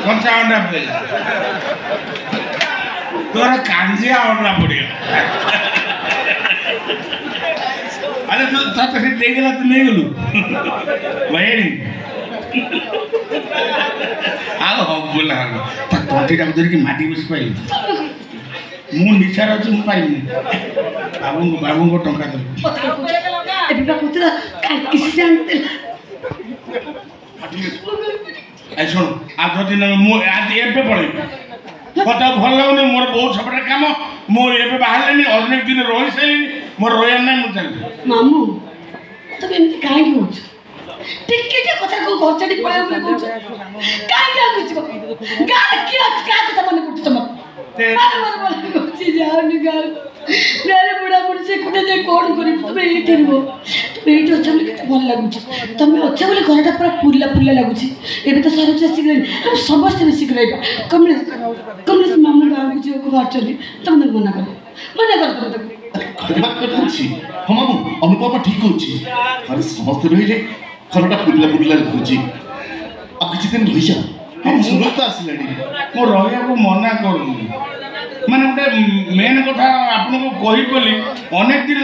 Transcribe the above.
କଞ୍ଚା ଅଣ୍ଡା ପଇଲା ତୋର କାଞ୍ଜିଆ ଅଣ୍ଡା ପଡ଼ିଗଲା ଆରେ ତତେ ସେ ଦେଇଦେଲା ତୁ ନେଇଗଲୁ ଭାଇ ଆଉ ହବୁ ନା ତା ତଣ୍ଟିଟାକୁ ଧରିକି ମାଟି ବସି ପାଇଲି ମୁଁ ନିଶାରେ ଅଛି ମୁଁ ପାଇବିନି ବାବୁଙ୍କୁ ଟଙ୍କା ଦେବି ଶୁଣ ଆଉ ଯଦି ମୁଁ ଆଜି ଏବେ ପଳେଇବି ମତେ ଆଉ ଭଲ ଲାଗୁନି ମୋର ବହୁତ ସେପଟେ କାମ ମୁଁ ଏବେ ବାହାରିଲିନି ଅନେକ ଦିନ ରହି ସାରିଲିନି ମୋର ରହିବାର ନାହିଁ ମୁଁ ଚାଲିବି ମାମୁଁ ତମେ ଏମିତି କାହିଁକି କହୁଛ ଟିକେ କଥା ଘର ଛାଡ଼ି ପଳେଇବ ବୋଲି କହୁଛ କାହିଁକି ଆଗୁଛି ଗାଁ କିଏ ଅଛି କାହା କଥା ମନେ ପଡୁଛି ତମର ଯାଉନି ଗାଁ ଗାଁରେ ବୁଢ଼ା ବୁଢ଼ୀ ସେ କୋଟେ ଯାଇ କ'ଣ କରିବୁ ତମେ ଏଇଠି ରୁହ ତମେ ଏଇଠି ଅଛ ବୋଲି କେତେ ଭଲ ଲାଗୁଛି ତମେ ଅଛ ବୋଲି ଘରଟା ପୁରା ଫୁଲା ଫୁଲା ଲାଗୁଛି ଏବେ ତ ସରୋଜ ଆସିକି ରହିଲି ଆମେ ସମସ୍ତେ ମିଶିକି ରହିବା କମଲେଶ ମାମୁଁ ଗାଁକୁ ଯିବାକୁ ବାହାରୁଛନ୍ତି ତମେ ମନା କର ହଁ ମାମୁଁ ଅନୁପମ ଠିକ ଅଛି ଘରେ ସମସ୍ତେ ରହିଲେ ଘରଟା ପୁରିଲା ପୁରିଲା ଲାଗୁଛି ଆଉ କିଛି ଦିନ ରହିଯାଅ ଆମ ସୁରତ ତ ଆସିଲାଣି ମୁଁ ରହିବାକୁ ମନା କରୁନି ମାନେ ଗୋଟେ ମେନ୍ କଥା ଆପଣଙ୍କୁ କହିବି ବୋଲି ଅନେକ ଦିନ